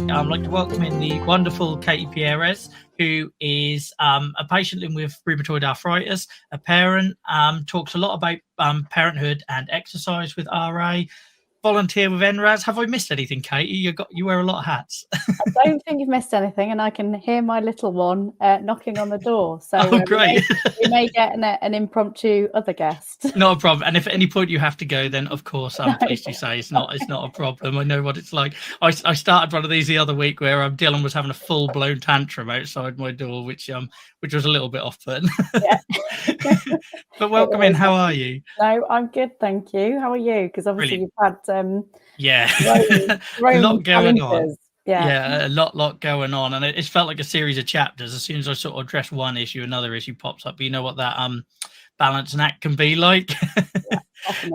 I'd like to welcome in the wonderful Katy Pieris, who is a patient living with rheumatoid arthritis, a parent, talks a lot about parenthood and exercise with RA, volunteer with NRAS. Have I missed anything, Katie? You wear a lot of hats. I don't think you've missed anything, and I can hear my little one knocking on the door. So great. we may get an impromptu other guest. Not a problem. And if at any point you have to go, then of course I'm pleased to say it's not a problem. I know what it's like. I started one of these the other week where Dylan was having a full blown tantrum outside my door, which was a little bit off-putting. Yeah. But welcome in. How are you? No, I'm good, thank you. How are you? Because obviously you've had a lot going on. Yeah, a lot going on, and it felt like a series of chapters. As soon as I sort of address one issue, another issue pops up. But you know what that balance and act can be like.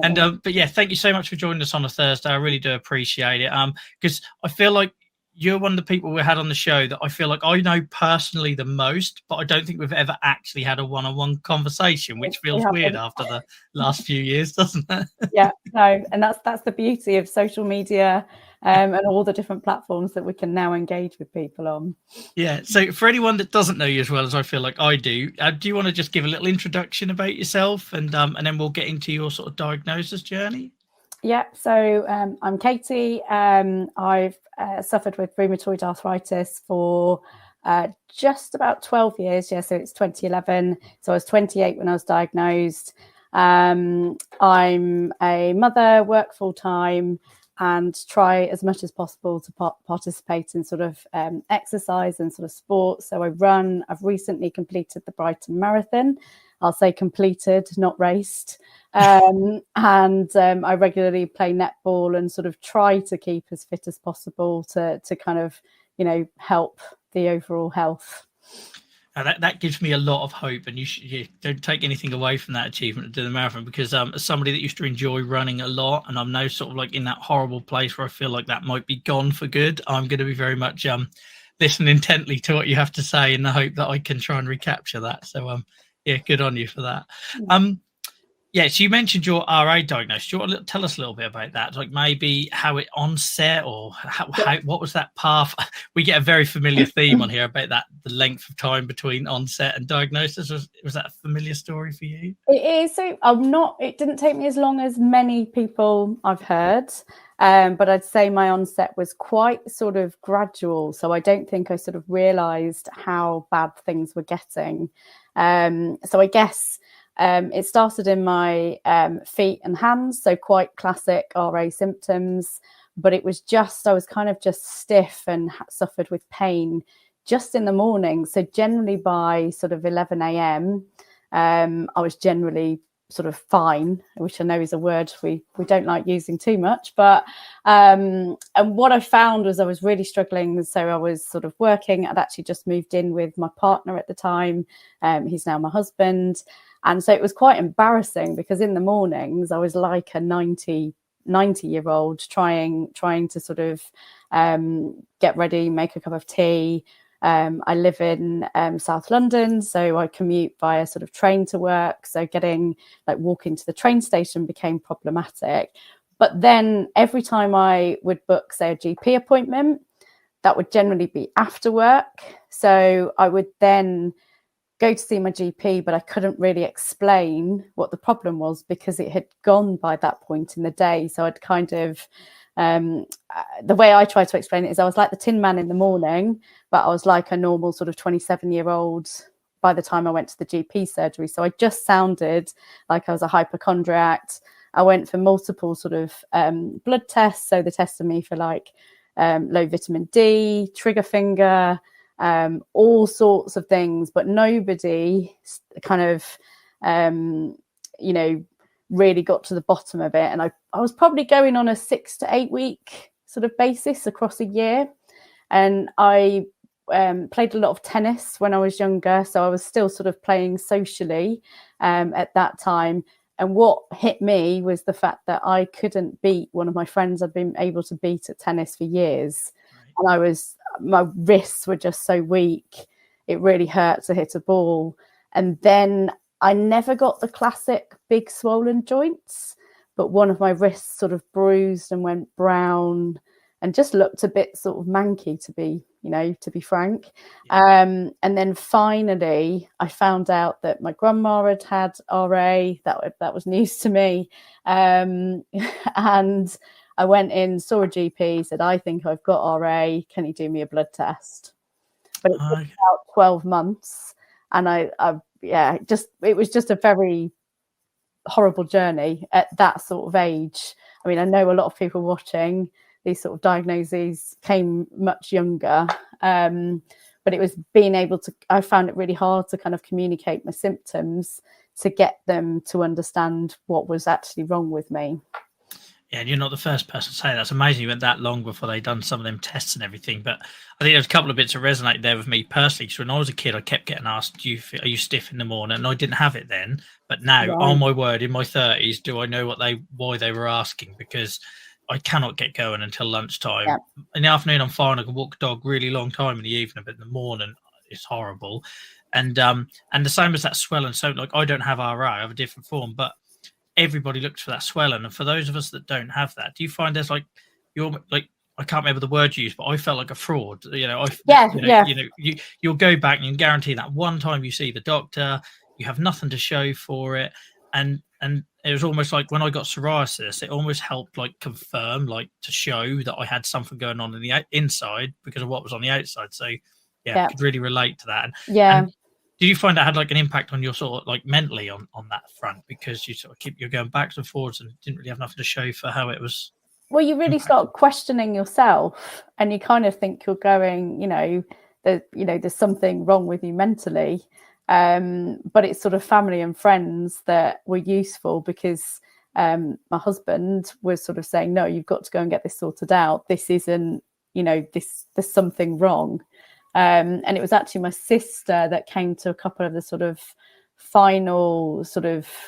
And but yeah, thank you so much for joining us on a Thursday. I really do appreciate it. Because I feel like you're one of the people we had on the show that I feel like I know personally the most, but I don't think we've ever actually had a one-on-one conversation, which feels weird after the last few years, doesn't it? Yeah, no, and that's the beauty of social media and all the different platforms that we can now engage with people on. Yeah, so for anyone that doesn't know you as well as I feel like I do you want to just give a little introduction about yourself, and then we'll get into your sort of diagnosis journey? Yeah, so I'm Katy. I've suffered with rheumatoid arthritis for just about 12 years. Yeah, so it's 2011. So I was 28 when I was diagnosed. I'm a mother, work full time, and try as much as possible to participate in sort of exercise and sort of sports. So I run. I've recently completed the Brighton Marathon. I'll say completed, not raced. And I regularly play netball and sort of try to keep as fit as possible to kind of, help the overall health. That gives me a lot of hope, and you don't take anything away from that achievement to do the marathon, because as somebody that used to enjoy running a lot, and I'm now sort of like in that horrible place where I feel like that might be gone for good, I'm going to be very much listen intently to what you have to say in the hope that I can try and recapture that. So yeah, good on you for that. Yeah, so you mentioned your RA diagnosis. Do you want to tell us a little bit about that? Like maybe how it onset, or how what was that path? We get a very familiar theme on here about that, the length of time between onset and diagnosis. Was that a familiar story for you? It is. So it didn't take me as long as many people I've heard. But I'd say my onset was quite sort of gradual. So I don't think I sort of realised how bad things were getting. So I guess it started in my feet and hands, so quite classic RA symptoms, but it was I was kind of just stiff and suffered with pain just in the morning. So generally by sort of 11 a.m, I was generally sort of fine, which I know is a word we don't like using too much, but and what I found was I was really struggling. So I was sort of working. I'd actually just moved in with my partner at the time. He's now my husband. And so it was quite embarrassing, because in the mornings I was like a 90-year-old trying to sort of get ready, make a cup of tea. I live in South London, so I commute via sort of train to work. So walking to the train station became problematic. But then every time I would book, say, a GP appointment, that would generally be after work. So I would then go to see my GP, but I couldn't really explain what the problem was because it had gone by that point in the day. So I'd kind of, the way I try to explain it is I was like the Tin Man in the morning, but I was like a normal sort of 27-year-old by the time I went to the GP surgery. So I just sounded like I was a hypochondriac. I went for multiple sort of blood tests. So they tested me for like low vitamin D, trigger finger, all sorts of things, but nobody kind of, really got to the bottom of it. And I was probably going on a 6 to 8 week sort of basis across a year. And I played a lot of tennis when I was younger. So I was still sort of playing socially at that time. And what hit me was the fact that I couldn't beat one of my friends I'd been able to beat at tennis for years. Right. And my wrists were just so weak. it really hurt to hit a ball. And then I never got the classic big swollen joints, but one of my wrists sort of bruised and went brown and just looked a bit sort of manky, to be frank. And then finally I found out that my grandma had RA. That was news to me. And I went in, saw a GP, said, I think I've got RA. Can you do me a blood test? But it took about 12 months. And it was just a very horrible journey at that sort of age. I mean, I know a lot of people watching, these sort of diagnoses came much younger. But it was I found it really hard to kind of communicate my symptoms to get them to understand what was actually wrong with me. Yeah, and you're not the first person to say that. That's amazing you went that long before they'd done some of them tests and everything. But I think there's a couple of bits that resonate there with me personally. Because when I was a kid, I kept getting asked, are you stiff in the morning? And I didn't have it then. But now, on my word, in my 30s, do I know why they were asking? Because I cannot get going until lunchtime. Yeah. In the afternoon, I'm fine. I can walk the dog really long time in the evening, but in the morning, it's horrible. And the same as that swelling. So, like, I don't have RA. I have a different form, but everybody looks for that swelling. And for those of us that don't have that, do you find there's I can't remember the word you used, but I felt like a fraud. You'll go back and you can guarantee that one time you see the doctor, you have nothing to show for it. And it was almost like when I got psoriasis, it almost helped confirm, to show that I had something going on in the inside because of what was on the outside. So I could really relate to that. And did you find that had an impact on your sort of mentally on that front, because you sort of you're going backwards and forwards and didn't really have nothing to show for how it was? Well, you really start questioning yourself, and you kind of think you're going, there's something wrong with you mentally. But it's sort of family and friends that were useful, because my husband was sort of saying, no, you've got to go and get this sorted out. This isn't, there's something wrong. And it was actually my sister that came to a couple of the sort of final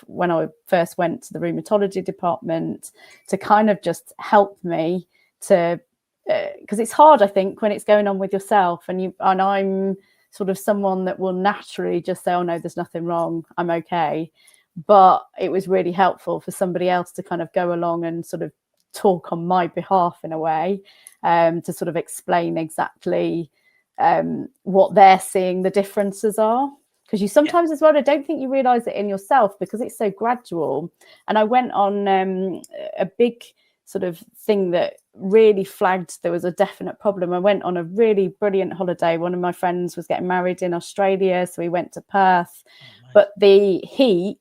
when I first went to the rheumatology department to kind of just help me to, because it's hard, I think, when it's going on with yourself and I'm sort of someone that will naturally just say, oh no, there's nothing wrong, I'm okay. But it was really helpful for somebody else to kind of go along and sort of talk on my behalf in a way, to sort of explain exactly what they're seeing the differences are. Because you sometimes as well, I don't think you realise it in yourself because it's so gradual. And I went on a big sort of thing that really flagged there was a definite problem. I went on a really brilliant holiday. One of my friends was getting married in Australia, so we went to Perth. But the heat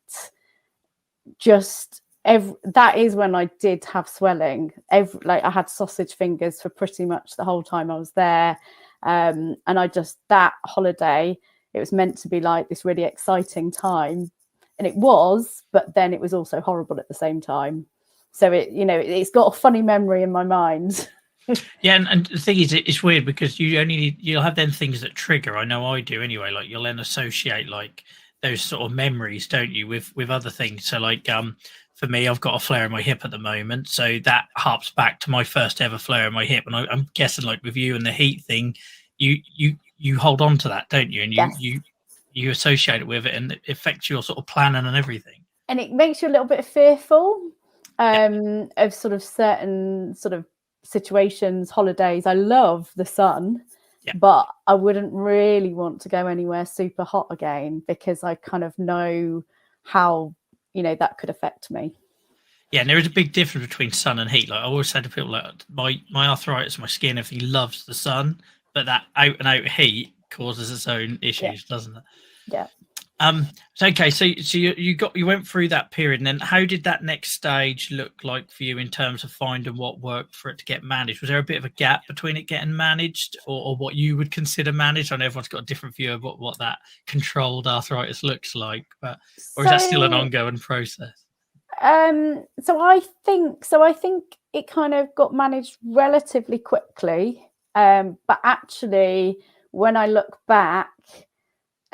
that is when I did have swelling. I had sausage fingers for pretty much the whole time I was there. And that holiday, it was meant to be like this really exciting time, and it was, but then it was also horrible at the same time. So it's got a funny memory in my mind. Yeah, and the thing is, it's weird because you'll have them things that trigger. I know I do anyway. You'll then associate those sort of memories, don't you, with other things. So for me, I've got a flare in my hip at the moment, so that harps back to my first ever flare in my hip. And I'm guessing with you and the heat thing, you hold on to that, don't you? And you associate it with it, and it affects your sort of planning and everything. And it makes you a little bit fearful of sort of certain sort of situations, holidays. I love the sun, but I wouldn't really want to go anywhere super hot again because I kind of know how, that could affect me. Yeah, and there is a big difference between sun and heat. I always say to people, my arthritis, my skin, everything loves the sun, but that out and out heat causes its own issues, doesn't it? Yeah. Okay, so you went through that period, and then how did that next stage look like for you in terms of finding what worked for it to get managed? Was there a bit of a gap between it getting managed or what you would consider managed? I know everyone's got a different view of what that controlled arthritis looks like, or is that still an ongoing process? So I think it kind of got managed relatively quickly, but actually when I look back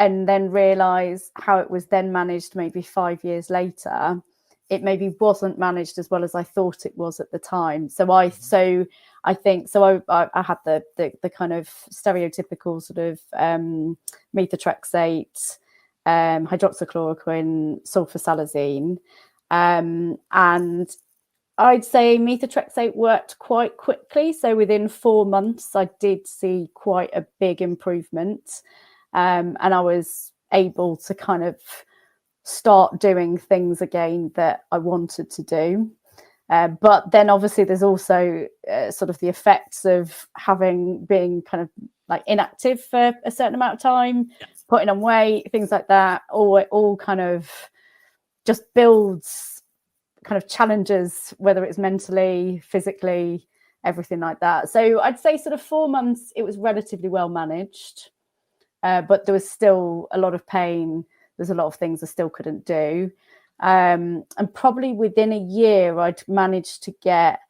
and then realize how it was then managed maybe 5 years later, it maybe wasn't managed as well as I thought it was at the time. So I think I had the kind of stereotypical sort of methotrexate, hydroxychloroquine, sulfasalazine, and I'd say methotrexate worked quite quickly. So within 4 months, I did see quite a big improvement, and I was able to kind of start doing things again that I wanted to do. But then obviously there's also sort of the effects of being kind of like inactive for a certain amount of time, putting on weight, things like that, all kind of just builds kind of challenges, whether it's mentally, physically, everything like that. So I'd say sort of 4 months, it was relatively well managed, but there was still a lot of pain. There's a lot of things I still couldn't do. And probably within a year, I'd managed to get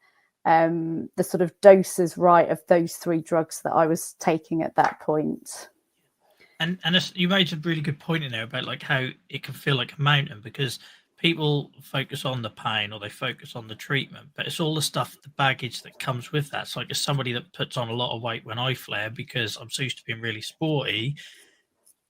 the sort of doses right of those 3 drugs that I was taking at that point. And you made a really good point in there about like how it can feel like a mountain, because people focus on the pain or they focus on the treatment, but it's all the stuff, the baggage that comes with that. It's like, as somebody that puts on a lot of weight when I flare because I'm so used to being really sporty,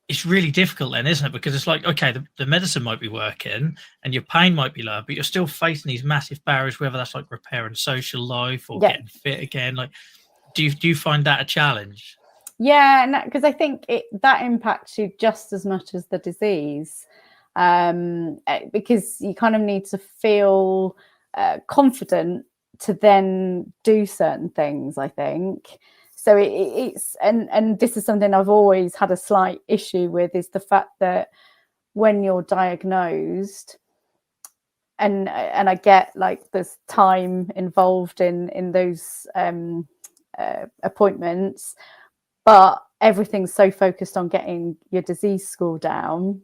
it's really difficult then, isn't it? Because it's like, okay, the medicine might be working and your pain might be low, but you're still facing these massive barriers, whether that's like repairing social life or getting fit again. Like, do you find that a challenge? Yeah, because I think that impacts you just as much as the disease, because you kind of need to feel confident to then do certain things, I think. So it's and this is something I've always had a slight issue with, is the fact that when you're diagnosed, and I get like there's time involved in those appointments, but everything's so focused on getting your disease score down.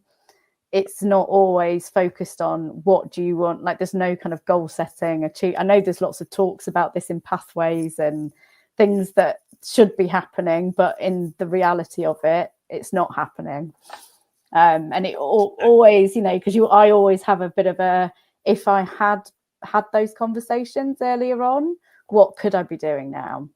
It's not always focused on what do you want. Like there's no kind of goal setting. I know there's lots of talks about this in pathways and things that should be happening, but in the reality of it, it's not happening. And it always, because I always have a bit of if I had those conversations earlier on, what could I be doing now?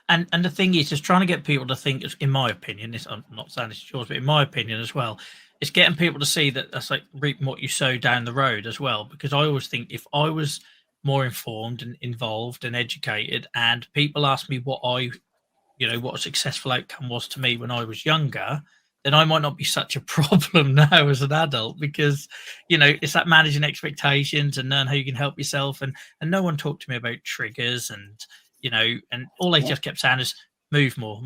And the thing is, just trying to get people to think, in my opinion, I'm not saying it's yours, but in my opinion as well, it's getting people to see that that's like reaping what you sow down the road as well. Because I always think if I was more informed and involved and educated, and people ask me what a successful outcome was to me when I was younger, then I might not be such a problem now as an adult, because it's that managing expectations and learn how you can help yourself. And no one talked to me about triggers, and and all they just kept saying is move more,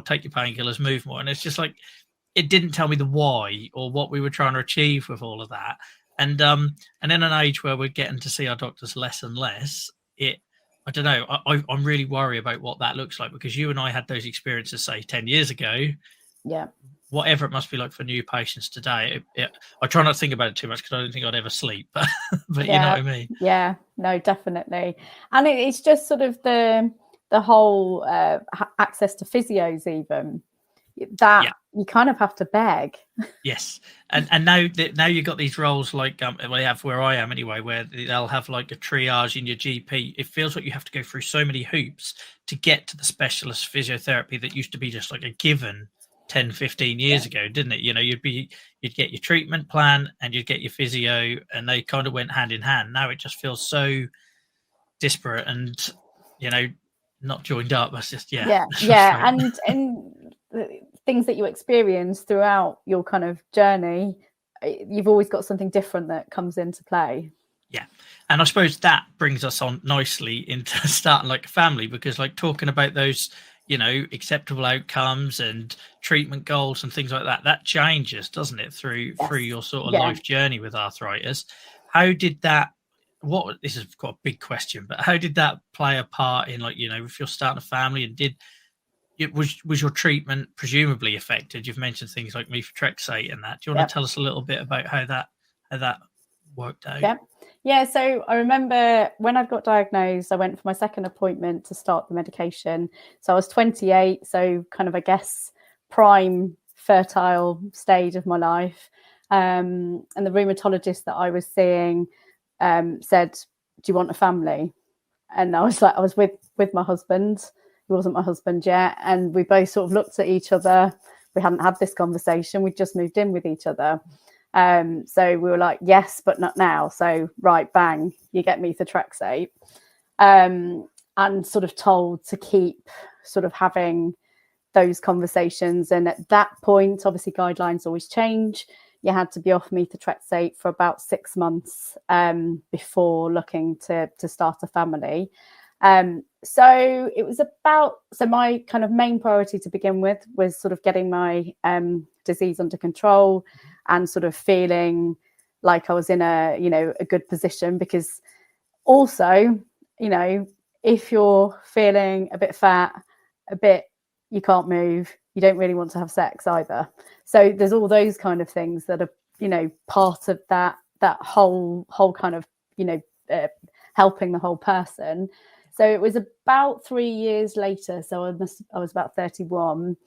take your painkillers, move more. And it's just like, it didn't tell me the why or what we were trying to achieve with all of that. And in an age where we're getting to see our doctors less and less, I don't know, I'm really worried about what that looks like, because you and I had those experiences, say 10 years ago. Yeah. Whatever it must be like for new patients today. I try not to think about it too much because I don't think I'd ever sleep, but you know what I mean? Yeah, no, definitely. And it's just sort of the whole access to physios, even that you kind of have to beg. Yes. And now you've got these roles like we have where I am anyway, where they'll have like a triage in your GP. It feels like you have to go through so many hoops to get to the specialist physiotherapy that used to be just like a given 10, 15 years ago, didn't it? You'd get your treatment plan and you'd get your physio, and they kind of went hand in hand. Now it just feels so disparate and, not joined up. That's just, and things that you experience throughout your kind of journey, you've always got something different that comes into play. Yeah. And I suppose that brings us on nicely into starting like a family, because like talking about those, acceptable outcomes and treatment goals and things like that, that changes, doesn't it, through your sort of life journey with arthritis. How did that, this is quite a big question, but how did that play a part in, like, if you're starting a family, and was your treatment presumably affected? You've mentioned things like methotrexate and that. Do you want to tell us a little bit about how that worked out? Yeah, so I remember when I got diagnosed, I went for my second appointment to start the medication. So I was 28, so kind of, I guess, prime fertile stage of my life. And the rheumatologist that I was seeing said, "Do you want a family?" And I was like, I was with my husband. He wasn't my husband yet, and we both sort of looked at each other. We hadn't had this conversation. We'd just moved in with each other. So we were like, yes, but not now. So right, bang, you get methotrexate, and sort of told to keep sort of having those conversations. And at that point, obviously guidelines always change. You had to be off methotrexate for about 6 months before looking to start a family. So it was so my kind of main priority to begin with was sort of getting my disease under control and sort of feeling like I was in a good position, because also, if you're feeling a bit fat, you can't move, you don't really want to have sex either. So there's all those kind of things that are, part of that whole kind of, helping the whole person. So it was about 3 years later, so I was about 31.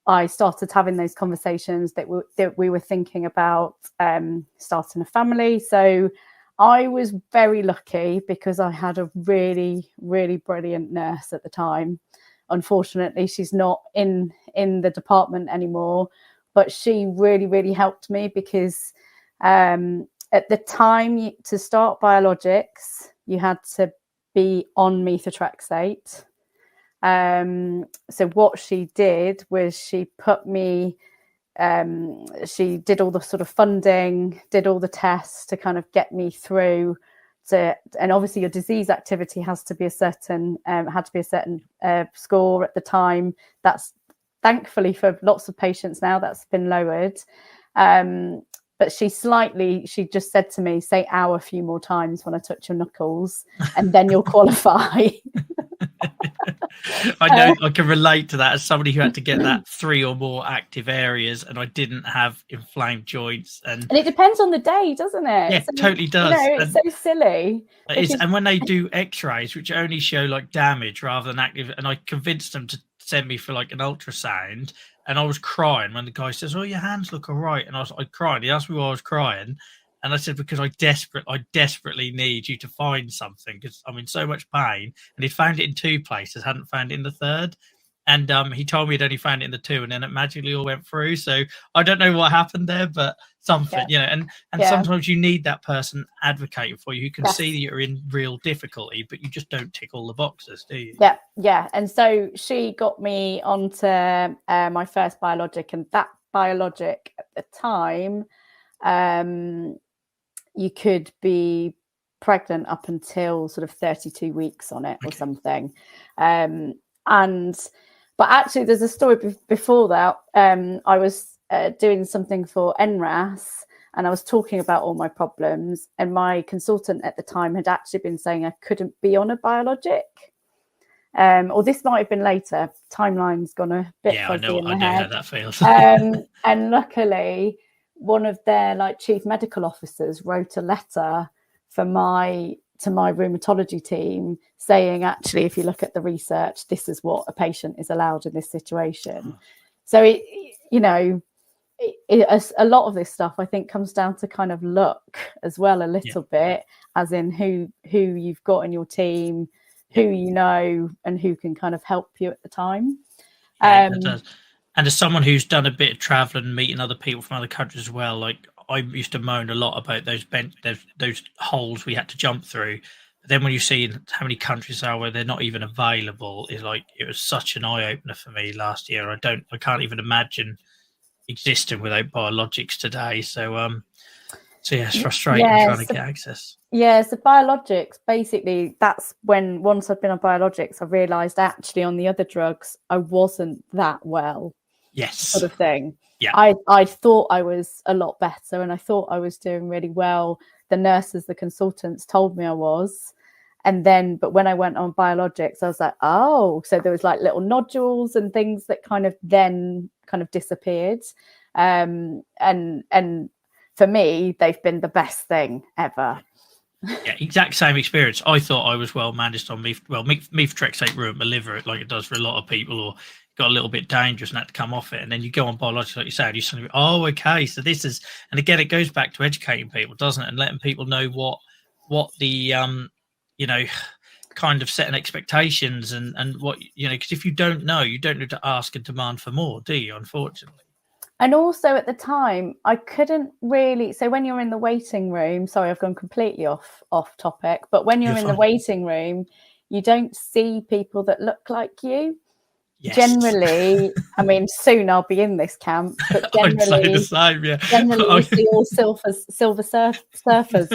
I started having those conversations that we were thinking about starting a family. So I was very lucky because I had a really, really brilliant nurse at the time. Unfortunately, she's not in the department anymore, but she really, really helped me, because at the time, to start biologics, you had to be on methotrexate. So what she did was she put me, she did all the sort of funding, did all the tests to kind of get me through and obviously your disease activity has to be a certain, score at the time. That's thankfully for lots of patients now, that's been lowered. But she just said to me, say ow a few more times when I touch your knuckles, and then you'll qualify. I know, I can relate to that as somebody who had to get that 3 or more active areas, and I didn't have inflamed joints. And it depends on the day, doesn't it? Yeah, so, totally does. It's so silly. And when they do x-rays, which only show like damage rather than active, and I convinced them to send me for like an ultrasound, and I was crying when the guy says, "Oh, your hands look all right," and I cried. He asked me why I was crying, and I said, because I desperately need you to find something, because I'm in so much pain. And he found it in 2 places, hadn't found it in the 3rd. And he told me he'd only found it in the 2, and then it magically all went through. So I don't know what happened there, but something, and sometimes you need that person advocating for you who can see that you're in real difficulty, but you just don't tick all the boxes, do you? Yeah. And so she got me onto my first biologic, and that biologic at the time, you could be pregnant up until sort of 32 weeks on it or something. But actually, there's a story before that. I was doing something for NRAS, and I was talking about all my problems. And my consultant at the time had actually been saying I couldn't be on a biologic. Or this might have been later. Timeline's gone a bit fuzzy in my head. I know how that feels. And luckily, one of their chief medical officers wrote a letter to my rheumatology team saying, actually, if you look at the research, this is what a patient is allowed in this situation. So a lot of this stuff, I think, comes down to kind of luck as well, a little bit, as in who you've got in your team, who you know, and who can kind of help you at the time. It does. And as someone who's done a bit of traveling and meeting other people from other countries as well, I used to moan a lot about those holes we had to jump through. But then when you see how many countries there are where they're not even available, it was such an eye opener for me last year. I can't even imagine existing without biologics today. So it's frustrating trying to get access. Yeah, so biologics, basically, that's when, once I've been on biologics, I realised actually on the other drugs, I wasn't that well. Yes. Sort of thing. Yeah. I thought I was a lot better, and I thought I was doing really well. The nurses, the consultants told me I was. But when I went on biologics, I was like, oh, so there was little nodules and things that kind of disappeared. And for me, they've been the best thing ever. Yeah, exact same experience. I thought I was well managed on methotrexate ruined my liver like it does for a lot of people, or got a little bit dangerous and had to come off it, and then you go on biologics, like you said, you suddenly, oh, okay, so this is, and again, it goes back to educating people, doesn't it, and letting people know what the kind of setting expectations and what, because if you don't know, you don't need to ask and demand for more, do you? Unfortunately. And also at the time, I couldn't really. So when you're in the waiting room, sorry, I've gone completely off topic. But when you're in the waiting room, you don't see people that look like you. Yes. Generally, I mean, soon I'll be in this camp, but generally, I'd say the same, yeah. Generally, you see all silver surfers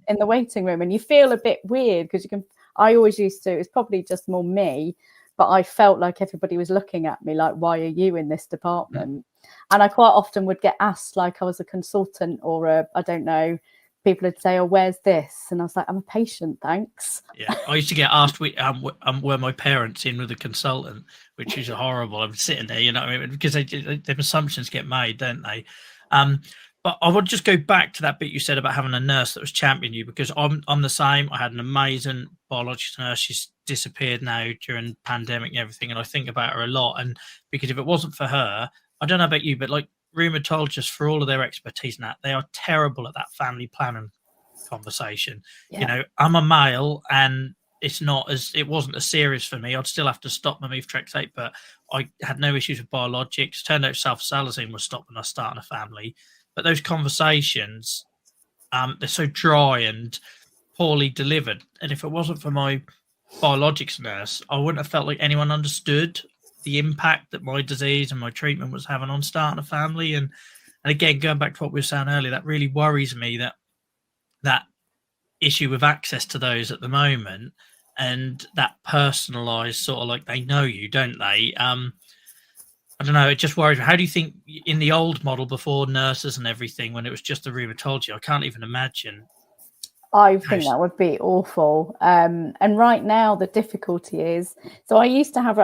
in the waiting room, and you feel a bit weird because you can. I always used to. It's probably just more me, but I felt like everybody was looking at me like, "Why are you in this department?" And I quite often would get asked, like I was a consultant or I don't know. People would say, "Oh, where's this?" And I was like, "I'm a patient, thanks." Yeah, I used to get asked, were my parents in with a consultant, which is horrible. I'm sitting there, because them assumptions get made, don't they? But I would just go back to that bit you said about having a nurse that was championing you, because I'm the same. I had an amazing biologics nurse. She's disappeared now during the pandemic and everything, and I think about her a lot. And because if it wasn't for her, I don't know about you, but like rheumatologists, for all of their expertise in that, they are terrible at that family planning conversation. Yeah. I'm a male and it wasn't as serious for me. I'd still have to stop my methotrexate, but I had no issues with biologics. Turned out sulfasalazine was stopping us starting a family. But those conversations, they're so dry and poorly delivered. And if it wasn't for my biologics nurse, I wouldn't have felt like anyone understood the impact that my disease and my treatment was having on starting a family. And again, going back to what we were saying earlier, that really worries me, that issue with access to those at the moment, and that personalized sort of like, they know you, don't they? I don't know, it just worries me. How do you think in the old model before nurses and everything, when it was just the rheumatology, I can't even imagine. I think that would be awful. And right now the difficulty is, so I used to have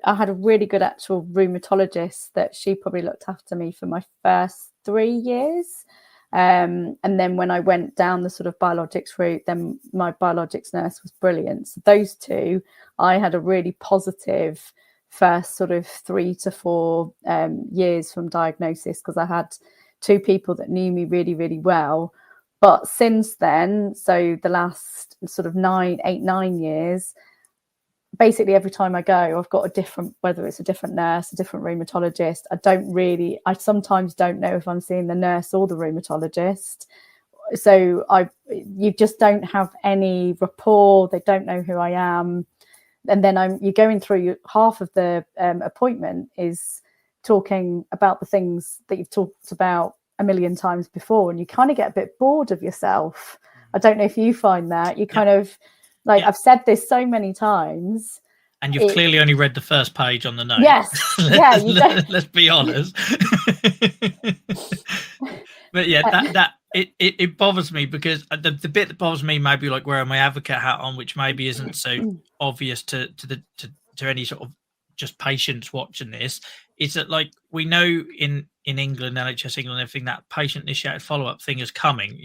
I had a really good actual rheumatologist that she probably looked after me for my first 3 years. And then when I went down the sort of biologics route, then my biologics nurse was brilliant. So those two, I had a really positive first sort of 3 to 4 years from diagnosis, because I had 2 people that knew me really, really well. But since then, so the last sort of 9 years, basically every time I go, I've got a different, whether it's a different nurse, a different rheumatologist. I sometimes don't know if I'm seeing the nurse or the rheumatologist. So you just don't have any rapport. They don't know who I am. And then you're going through half of the appointment is talking about the things that you've talked about a million times before, and you kind of get a bit bored of yourself. I don't know if you find that. You kind of like, I've said this so many times. And you've clearly only read the first page on the note. Yes. Let's be honest. But yeah, it bothers me, because the bit that bothers me, maybe like wearing my advocate hat on, which maybe isn't so obvious to any sort of just patients watching this, is that like we know in England, NHS England, everything, that patient initiated follow-up thing is coming,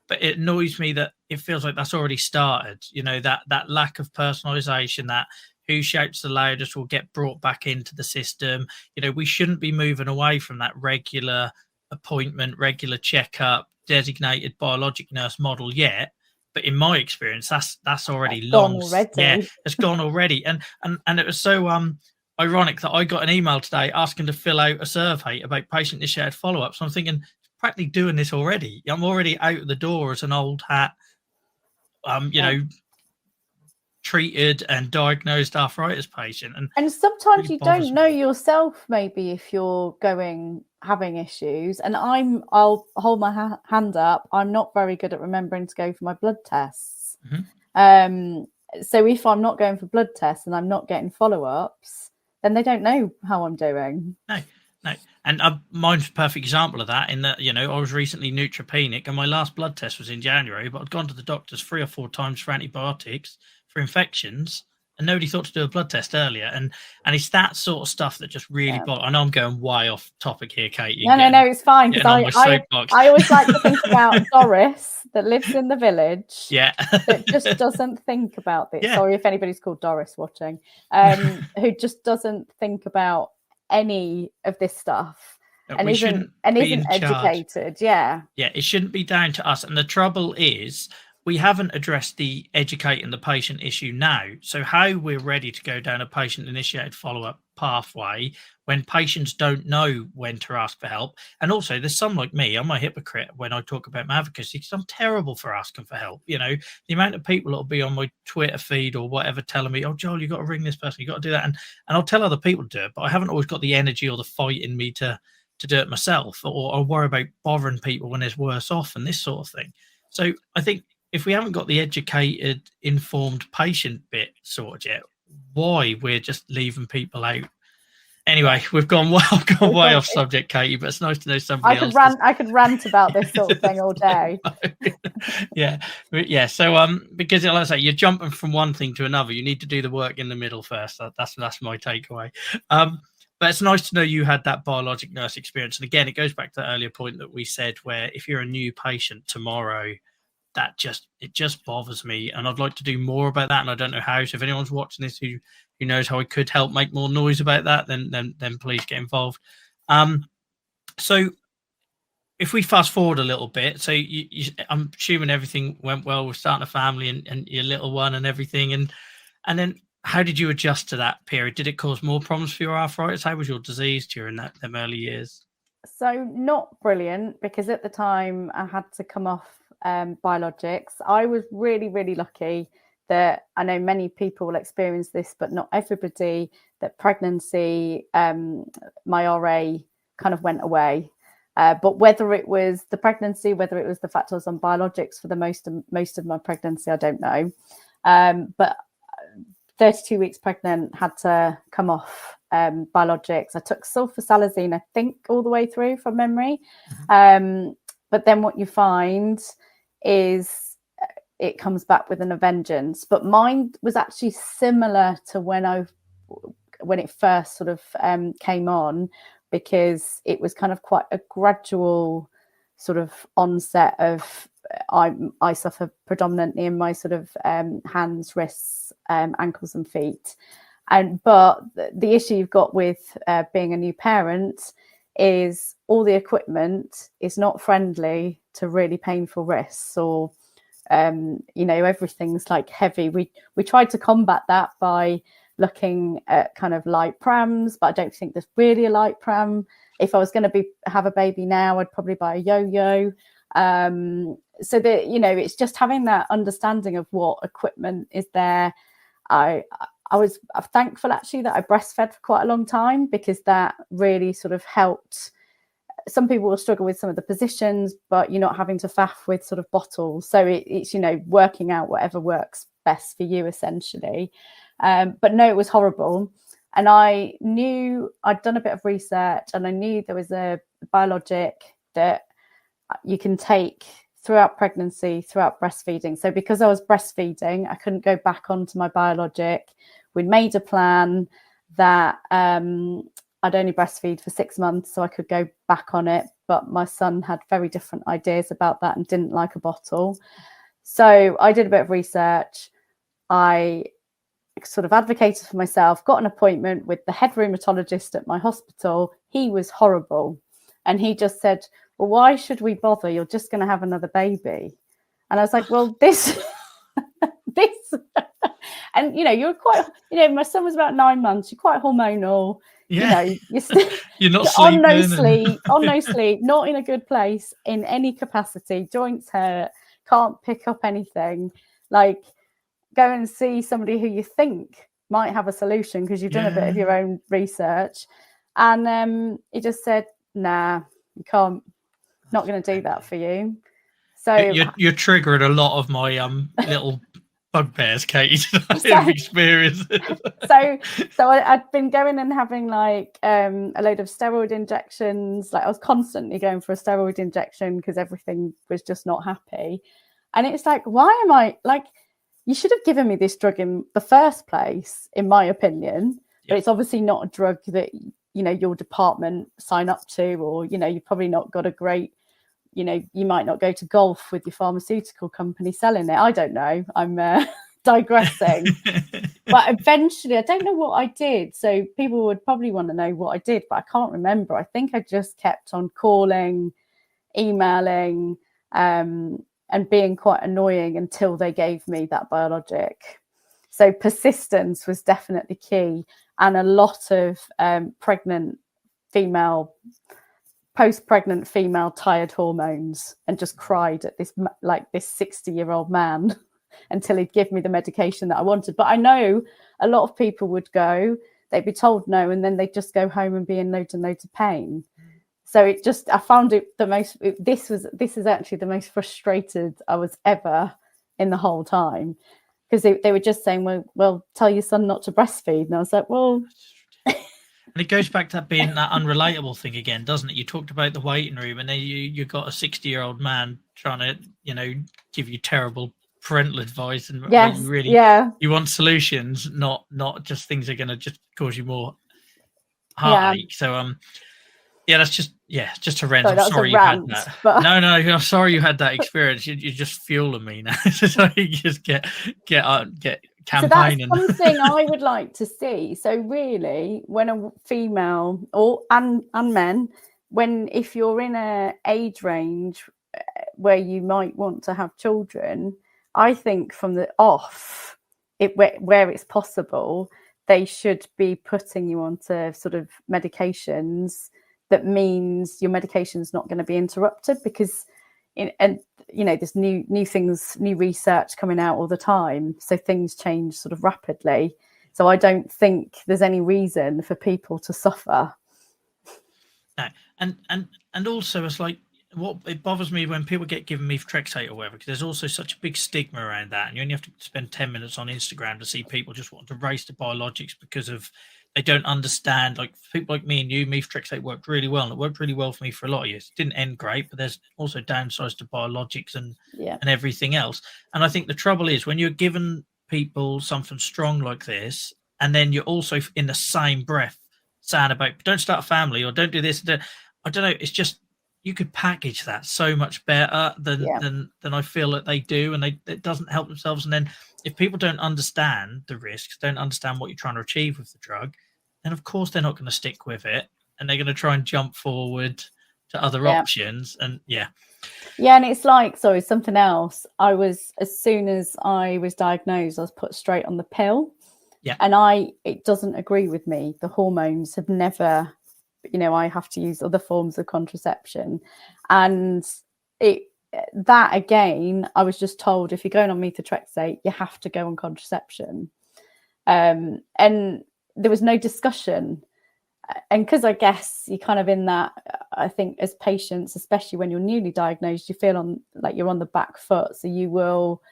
but it annoys me that it feels like that's already started, that lack of personalization, that who shouts the loudest will get brought back into the system. We shouldn't be moving away from that regular appointment, regular checkup, designated biologic nurse model yet. But in my experience, that's already long. Yeah, it's gone already. And it was so ironic that I got an email today asking to fill out a survey about patient initiated follow-up. So I'm thinking, practically doing this already. I'm already out the door as an old hat, treated and diagnosed arthritis patient. And sometimes really you don't know yourself, maybe, if you're having issues. And I'll hold my hand up. I'm not very good at remembering to go for my blood tests. Mm-hmm. So if I'm not going for blood tests and I'm not getting follow-ups, then they don't know how I'm doing. No. And mine's a perfect example of that, in that, I was recently neutropenic and my last blood test was in January, but I'd gone to the doctors 3 or 4 times for antibiotics, for infections, and nobody thought to do a blood test earlier. And it's that sort of stuff that just really I know I'm going way off topic here, Katie. No, it's fine, because I always like to think about Doris that lives in the village, that just doesn't think about this. Sorry if anybody's called Doris watching, who just doesn't think about any of this stuff, and isn't educated. It shouldn't be down to us. And the trouble is, we haven't addressed the educating the patient issue now. So how we're ready to go down a patient-initiated follow-up pathway when patients don't know when to ask for help. And also, there's some like me, I'm a hypocrite when I talk about my advocacy, because I'm terrible for asking for help. You know, the amount of people that will be on my Twitter feed or whatever telling me, oh, Joel, you got to ring this person, you got to do that. And I'll tell other people to do it, but I haven't always got the energy or the fight in me to do it myself, or worry about bothering people when it's worse off and this sort of thing. So I think, if we haven't got the educated, informed patient bit sorted yet, why we're just leaving people out? Anyway, we've gone way off subject, Katie, but it's nice to know somebody else. I could rant about this sort of thing all day. Yeah. So, because like I say, you're jumping from one thing to another. You need to do the work in the middle first. That's my takeaway. But it's nice to know you had that biologic nurse experience. And again, it goes back to the earlier point that we said, where if you're a new patient tomorrow, it just bothers me, and I'd like to do more about that. And I don't know how. So if anyone's watching this who knows how I could help make more noise about that, then please get involved. So if we fast forward a little bit, so I'm assuming everything went well with starting a family and your little one and everything, and then how did you adjust to that period? Did it cause more problems for your arthritis? How was your disease during them early years? So not brilliant, because at the time I had to come off biologics. I was really, really lucky that I know many people will experience this, but not everybody, that pregnancy, my RA kind of went away. But whether it was the pregnancy, whether it was the fact I was on biologics for the most of my pregnancy, I don't know. But 32 weeks pregnant, had to come off biologics. I took sulfasalazine, I think, all the way through from memory. But then what you find is it comes back with a vengeance. But mine was actually similar to when it first sort of came on, because it was kind of quite a gradual sort of onset of I suffer predominantly in my sort of hands, wrists, ankles and feet. But the issue you've got with being a new parent is all the equipment is not friendly to really painful wrists, or everything's like heavy. We tried to combat that by looking at kind of light prams, but I don't think there's really a light pram. If I was going to have a baby now, I'd probably buy a yo-yo. So that, it's just having that understanding of what equipment is there. I'm thankful actually that I breastfed for quite a long time, because that really sort of helped. Some people will struggle with some of the positions, but you're not having to faff with sort of bottles. So it's working out whatever works best for you, essentially. But no, it was horrible. And I knew I'd done a bit of research, and I knew there was a biologic that you can take throughout pregnancy, throughout breastfeeding. So because I was breastfeeding, I couldn't go back onto my biologic. We'd made a plan that I'd only breastfeed for 6 months, so I could go back on it. But my son had very different ideas about that and didn't like a bottle. So I did a bit of research. I sort of advocated for myself, got an appointment with the head rheumatologist at my hospital. He was horrible. And he just said, well, why should we bother? You're just going to have another baby. And I was like, well, this, and, you're quite, my son was about 9 months. You're quite hormonal. Yeah. You're not sleeping. On no sleep, not in a good place in any capacity. Joints hurt, can't pick up anything. Like, go and see somebody who you think might have a solution, because you've done a bit of your own research. And he just said, nah, you can't, not going to do that for you. So you're triggering a lot of my little bugbears, Katie, I've experienced. So I'd been going and having like a load of steroid injections. Like, I was constantly going for a steroid injection because everything was just not happy. And it's like, why am I like, you should have given me this drug in the first place, in my opinion. But Yeah. it's obviously not a drug that, you know, your department sign up to, or, you know, you've probably not got a great, you know, you might not go to golf with your pharmaceutical company selling it. I don't know. I'm digressing. But eventually, I don't know what I did. So people would probably want to know what I did, but I can't remember. I think I just kept on calling, emailing, and being quite annoying until they gave me that biologic. So persistence was definitely key, and a lot of post-pregnant female tired hormones, and just cried at this 60-year-old man until he'd give me the medication that I wanted. But I know a lot of people would go, they'd be told no, and then they'd just go home and be in loads and loads of pain. So I found it this is actually the most frustrated I was ever in the whole time, because they were just saying, well, tell your son not to breastfeed. And I was like, well. And it goes back to that being that unrelatable thing again, doesn't it? You talked about the waiting room, and then you got a 60-year-old man trying to, you know, give you terrible parental advice, and yes, you really you want solutions, not just things that are going to just cause you more heartache. So that's just horrendous. I'm sorry you had that. But... No, I'm sorry you had that experience. You're just fueling me now. So you just get campaigning. So that's something I would like to see. So really, when a female and men, if you're in a age range where you might want to have children, I think from the off, where it's possible, they should be putting you onto sort of medications. That means your medication is not going to be interrupted, because there's new things, new research coming out all the time, so things change sort of rapidly. So I don't think there's any reason for people to suffer. No, and also it's like, what it bothers me when people get given methotrexate or whatever, because there's also such a big stigma around that, and you only have to spend 10 minutes on Instagram to see people just want to race to biologics because of they don't understand. Like people like me and you, methotrexate worked really well, and it worked really well for me for a lot of years. It didn't end great, but there's also downsides to biologics and everything else. And I think the trouble is when you're giving people something strong like this, and then you're also in the same breath saying about don't start a family or don't do this. I don't know. It's just, you could package that so much better than I feel that they do, and it doesn't help themselves. And then if people don't understand the risks, don't understand what you're trying to achieve with the drug, then of course they're not going to stick with it, and they're going to try and jump forward to other options. And and it's like, sorry, something else. As soon as I was diagnosed, I was put straight on the pill. Yeah, and it doesn't agree with me. The hormones have never. I have to use other forms of contraception, and that again, I was just told if you're going on methotrexate, you have to go on contraception, and there was no discussion. And because I guess you're kind of in that, I think as patients, especially when you're newly diagnosed, you feel like you're on the back foot, so you will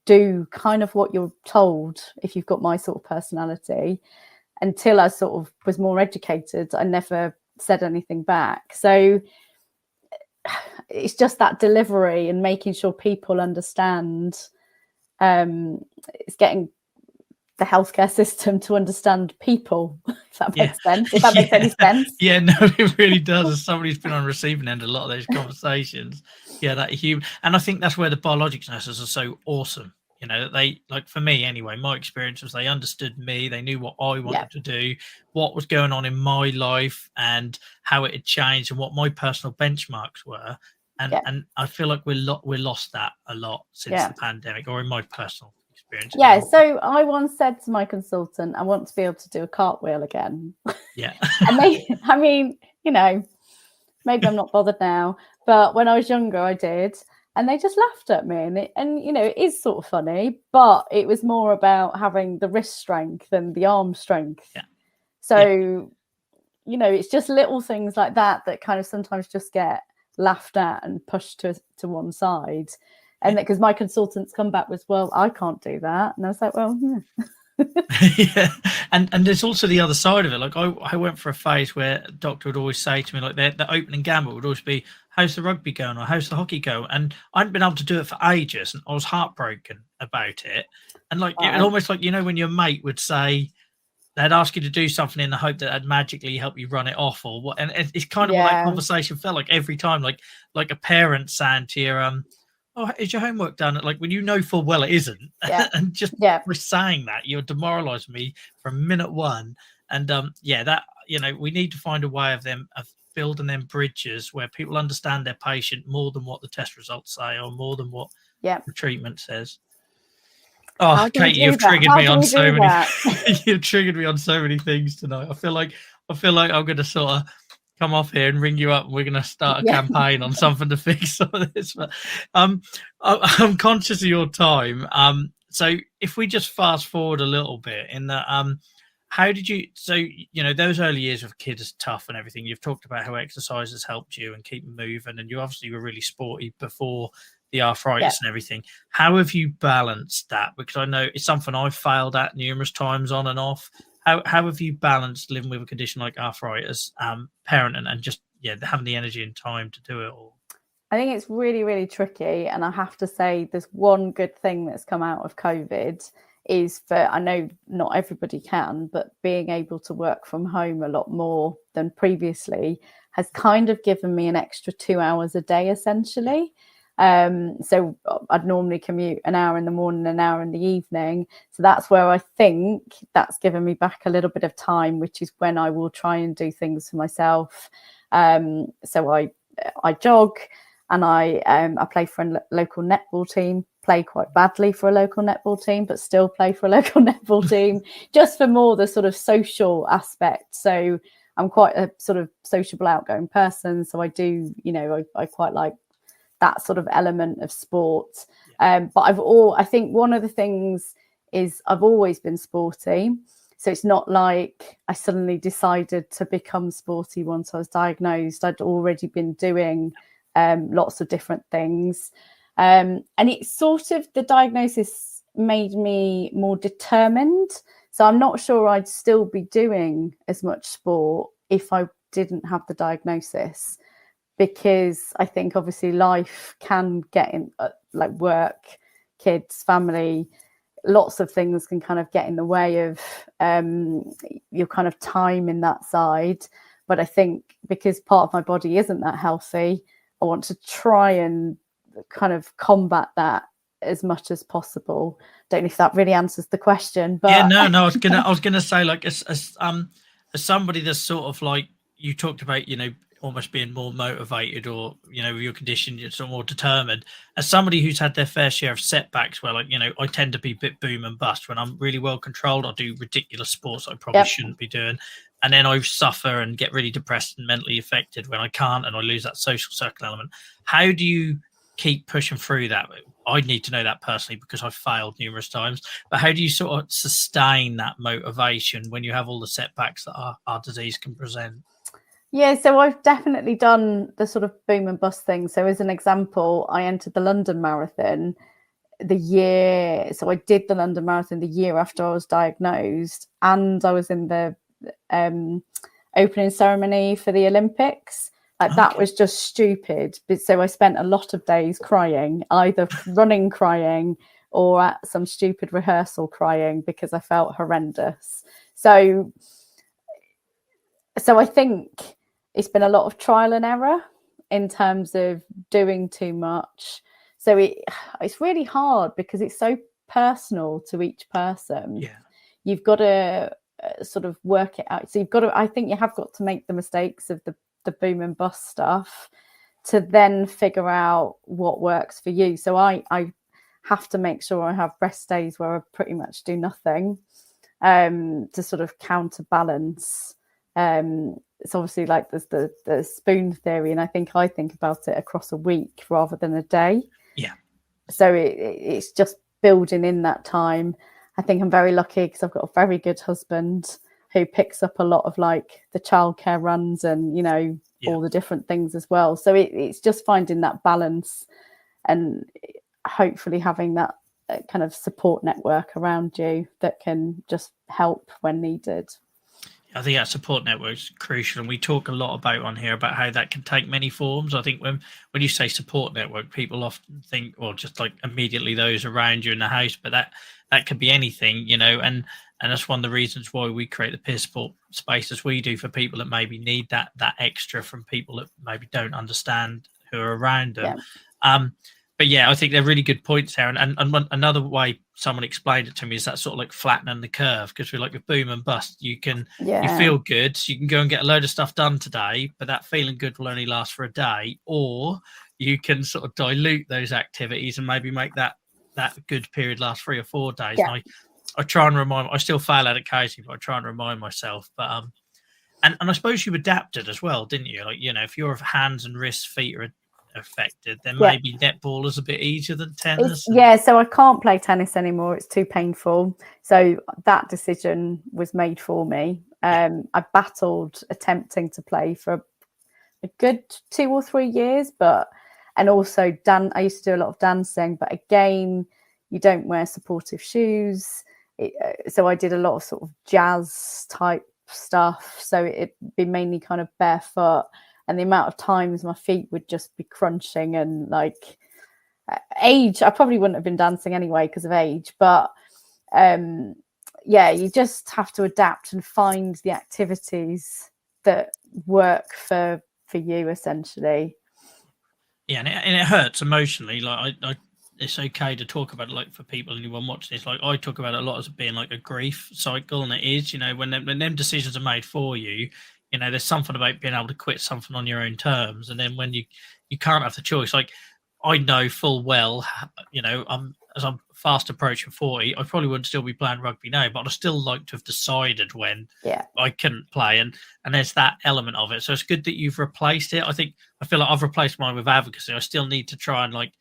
do kind of what you're told if you've got my sort of personality. Until I sort of was more educated, I never said anything back. So it's just that delivery and making sure people understand. It's getting the healthcare system to understand people, if that makes sense. If that makes any sense. Yeah, no, it really does. As somebody who's been on the receiving end of a lot of those conversations, that human. And I think that's where the biologics nurses are so awesome. They, like, for me anyway, my experience was they understood me, they knew what I wanted to do, what was going on in my life and how it had changed and what my personal benchmarks were. And I feel like we lost that a lot since the pandemic, or in my personal experience. Yeah, so I once said to my consultant, I want to be able to do a cartwheel again. Yeah. And maybe I'm not bothered now, but when I was younger, I did. And they just laughed at me, and it is sort of funny, but it was more about having the wrist strength and the arm strength. Yeah. So, it's just little things like that kind of sometimes just get laughed at and pushed to one side. And because my consultants come back with, well, I can't do that. And I was like, well, yeah. And there's also the other side of it. Like I went for a phase where a doctor would always say to me, like, the opening gambit would always be, how's the rugby going, or how's the hockey going? And I hadn't been able to do it for ages, and I was heartbroken about it. And like it almost like, you know, when your mate would say they'd ask you to do something in the hope that that'd magically help you run it off or what, and it's kind of what that conversation felt like every time, like a parent saying to your oh, is your homework done? Like when you know full well it isn't, and just for saying that you're demoralizing me from minute one. And that, you know, we need to find a way of building them bridges where people understand their patient more than what the test results say or more than what the treatment says. Oh, Katie, you've triggered me on so many. You've triggered me on so many things tonight. I feel like I'm going to sort of come off here and ring you up. And we're going to start a campaign on something to fix some of this. But I'm conscious of your time. So if we just fast forward a little bit in that, how did you? So you know, those early years of a kid is tough and everything. You've talked about how exercise has helped you and keep moving, and you obviously were really sporty before the arthritis and everything. How have you balanced that? Because I know it's something I've failed at numerous times on and off. How have you balanced living with a condition like arthritis, parenting, and just having the energy and time to do it all? I think it's really, really tricky. And I have to say there's one good thing that's come out of COVID is I know not everybody can, but being able to work from home a lot more than previously has kind of given me an extra 2 hours a day, essentially. So I'd normally commute an hour in the morning, an hour in the evening. So that's where I think that's given me back a little bit of time, which is when I will try and do things for myself. So I jog and I play for a local netball team, play quite badly for a local netball team, but still play for a local netball team just for more the sort of social aspect. So I'm quite a sort of sociable, outgoing person. So I do, you know, I quite like that sort of element of sport. But I think one of the things is I've always been sporty. So it's not like I suddenly decided to become sporty once I was diagnosed. I'd already been doing lots of different things. And it's sort of, the diagnosis made me more determined. So I'm not sure I'd still be doing as much sport if I didn't have the diagnosis, because I think obviously life can get in, like work, kids, family, lots of things can kind of get in the way of your kind of time in that side. But I think because part of my body isn't that healthy, I want to try and kind of combat that as much as possible. Don't know if that really answers the question, but no, I was gonna say, like, as somebody that's sort of like, you talked about, you know, almost being more motivated, or, you know, with your condition, you're sort of more determined. As somebody who's had their fair share of setbacks, where, like, you know, I tend to be a bit boom and bust. When I'm really well controlled, I'll do ridiculous sports I probably shouldn't be doing, and then I suffer and get really depressed and mentally affected when I can't, and I lose that social circle element. How do you keep pushing through that? I need to know that personally, because I've failed numerous times. But how do you sort of sustain that motivation when you have all the setbacks that our disease can present? Yeah, so I've definitely done the sort of boom and bust thing. So as an example, I entered the London Marathon so I did the London Marathon the year after I was diagnosed, and I was in the opening ceremony for the Olympics. Like, that was just stupid. But so I spent a lot of days crying, either running crying or at some stupid rehearsal crying, because I felt horrendous. So I think it's been a lot of trial and error in terms of doing too much. So it's really hard because it's so personal to each person. Yeah. You've got to sort of work it out. So I think you have got to make the mistakes of the boom and bust stuff to then figure out what works for you. So I have to make sure I have rest days where I pretty much do nothing to sort of counterbalance. It's obviously like there's the spoon theory, and I think about it across a week rather than a day. Yeah. So it's just building in that time. I think I'm very lucky because I've got a very good husband who picks up a lot of like the childcare runs and, you know, all the different things as well. So it's just finding that balance and hopefully having that kind of support network around you that can just help when needed. I think that support network is crucial, and we talk a lot about on here about how that can take many forms. I think when you say support network, people often think, well, just like immediately those around you in the house, but that could be anything, you know, and that's one of the reasons why we create the peer support spaces we do for people that maybe need that extra from people that maybe don't understand who are around them. Yeah. But yeah, I think they're really good points there. And another way someone explained it to me is that sort of like flattening the curve, because we're like a boom and bust. You feel good, so you can go and get a load of stuff done today, but that feeling good will only last for a day. Or you can sort of dilute those activities and maybe make that good period last 3 or 4 days. Yeah. And I try and I still fail at it occasionally, but I try and remind myself. But and I suppose you adapted as well, didn't you? Like, you know, if your hands and wrists, feet are affected, then maybe netball is a bit easier than tennis. So I can't play tennis anymore. It's too painful. So that decision was made for me. I battled attempting to play for a good 2 or 3 years, and also I used to do a lot of dancing, but again, you don't wear supportive shoes. So I did a lot of sort of jazz type stuff. So it'd be mainly kind of barefoot. And the amount of times my feet would just be crunching, and like age, I probably wouldn't have been dancing anyway because of age. But you just have to adapt and find the activities that work for you, essentially. Yeah, and it hurts emotionally. Like it's okay to talk about it, like for people, anyone watching this, like I talk about it a lot as being like a grief cycle, and it is, you know, when them decisions are made for you. You know, there's something about being able to quit something on your own terms. And then when you can't have the choice, like I know full well, you know, as I'm fast approaching 40, I probably wouldn't still be playing rugby now, but I'd still like to have decided when I couldn't play. And there's that element of it. So it's good that you've replaced it. I feel like I've replaced mine with advocacy. I still need to try and like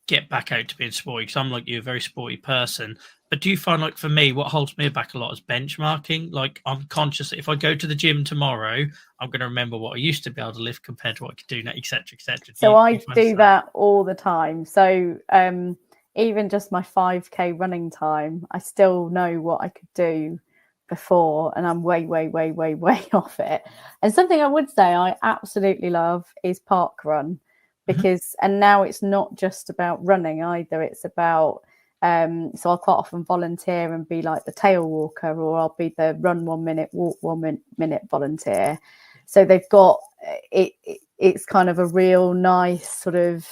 get back out to being sporty, because I'm like you, a very sporty person. But do you find, like, for me, what holds me back a lot is benchmarking? Like, I'm conscious that if I go to the gym tomorrow, I'm going to remember what I used to be able to lift compared to what I could do now, etc., etc. So I do that all the time. So even just my 5K running time, I still know what I could do before, and I'm way, way, way, way, way off it. And something I would say I absolutely love is park run, because and now it's not just about running either. It's about so I'll quite often volunteer and be like the tail walker, or I'll be the run 1 minute, walk 1 minute volunteer. So they've got it's kind of a real nice sort of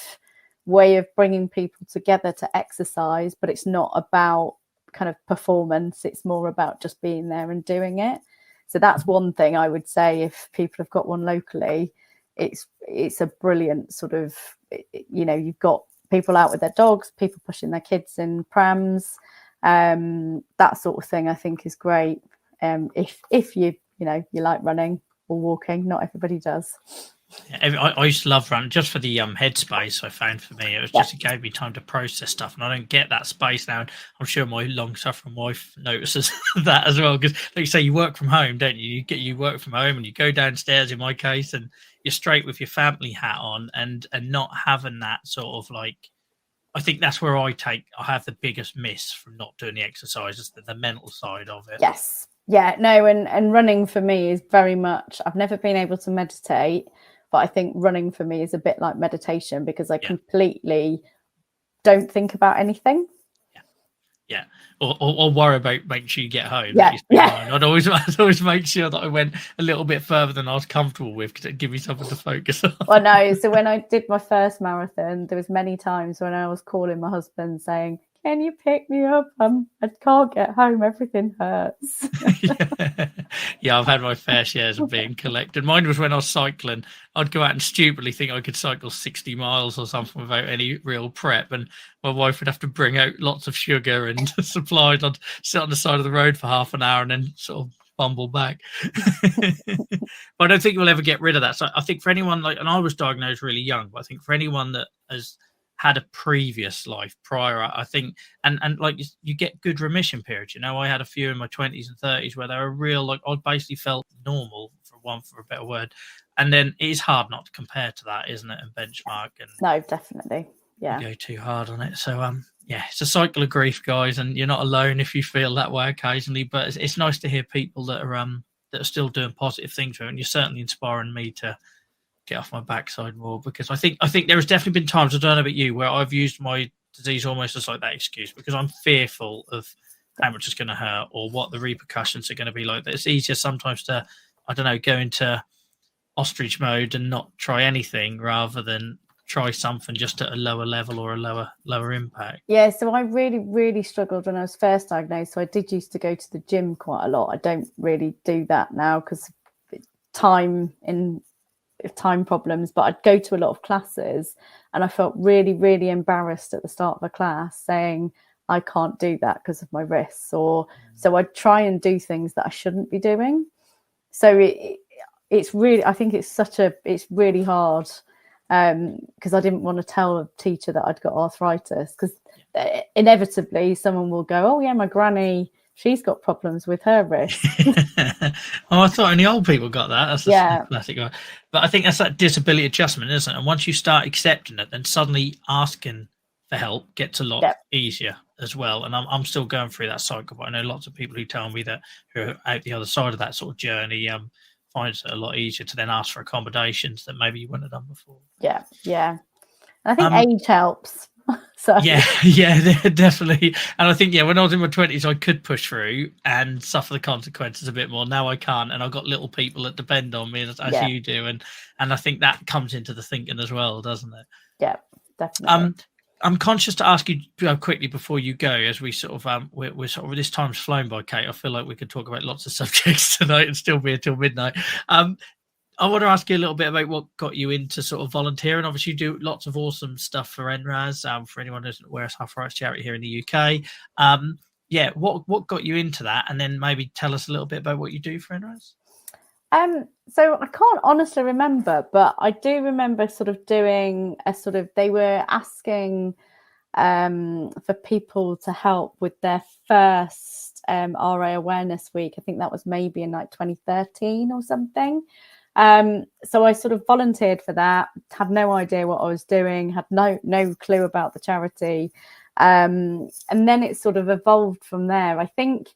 way of bringing people together to exercise, but it's not about kind of performance. It's more about just being there and doing it. So that's one thing I would say, if people have got one locally, it's a brilliant sort of, you know, you've got people out with their dogs, people pushing their kids in prams, that sort of thing I think is great. If you like running or walking. Not everybody does. I used to love running just for the headspace. I found for me, it was just, it gave me time to process stuff, and I don't get that space now. And I'm sure my long-suffering wife notices that as well, because like you say, you work from home, don't you? You work from home and you go downstairs, in my case, and you're straight with your family hat on, and not having that sort of like, I think that's where I have the biggest miss from not doing the exercises, the mental side of it. Yes. Yeah, no, and running for me is very much, I've never been able to meditate, but I think running for me is a bit like meditation, because I completely don't think about anything. Yeah. Or worry about making sure you get home. Yeah. I'd always make sure that I went a little bit further than I was comfortable with, because it'd give me something to focus on. Well, no. So when I did my first marathon, there was many times when I was calling my husband saying, "Can you pick me up? I can't get home. Everything hurts." Yeah, I've had my fair shares of being collected. Mine was when I was cycling. I'd go out and stupidly think I could cycle 60 miles or something without any real prep, and my wife would have to bring out lots of sugar and supplies. I'd sit on the side of the road for half an hour and then sort of bumble back. But I don't think we'll ever get rid of that. So I think for anyone and I was diagnosed really young, but I think for anyone that has had a previous life prior, I think, and like you get good remission periods. I had a few in my 20s and 30s where they were real, like I basically felt normal, for a better word. And then it is hard not to compare to that, isn't it? And benchmark. And no, definitely. Yeah. Go too hard on it. So it's a cycle of grief, guys, and you're not alone if you feel that way occasionally. But it's nice to hear people that are that are still doing positive things for it, and you're certainly inspiring me to get off my backside more, because I think there has definitely been times, I don't know about you, where I've used my disease almost as like that excuse, because I'm fearful of how much it's going to hurt or what the repercussions are going to be like. It's easier sometimes to, I don't know, go into ostrich mode and not try anything rather than try something just at a lower level or a lower impact. Yeah, so I really struggled when I was first diagnosed. So I did used to go to the gym quite a lot. I don't really do that now because time problems, but I'd go to a lot of classes, and I felt really embarrassed at the start of a class saying I can't do that because of my wrists, or so I'd try and do things that I shouldn't be doing. So it's really, I think it's really hard, because I didn't want to tell a teacher that I'd got arthritis, because inevitably someone will go, oh yeah, my granny, she's got problems with her wrist. Oh, I thought only old people got that. That's yeah. classic. But I think that's that disability adjustment, isn't it? And once you start accepting it, then suddenly asking for help gets a lot easier as well. And I'm still going through that cycle, but I know lots of people who tell me that, who are out the other side of that sort of journey, finds it a lot easier to then ask for accommodations that maybe you wouldn't have done before. Yeah. And I think age helps. So yeah, definitely. And I think, when I was in my 20s, I could push through and suffer the consequences a bit more. Now I can't, and I've got little people that depend on me as you do, and I think that comes into the thinking as well, doesn't it? Yeah, definitely. I'm conscious to ask you quickly before you go, as we sort of we're sort of, this time's flown by, Kate. I feel like we could talk about lots of subjects tonight and still be here till midnight. I want to ask you a little bit about what got you into sort of volunteering. Obviously, you do lots of awesome stuff for NRAS. For anyone who doesn't aware, it's arthritis charity here in the UK. What got you into that? And then maybe tell us a little bit about what you do for NRAS. So I can't honestly remember, but I do remember sort of doing they were asking for people to help with their first RA Awareness Week. I think that was maybe in like 2013 or something. So I sort of volunteered for that, had no idea what I was doing, had no clue about the charity. And then it sort of evolved from there. I think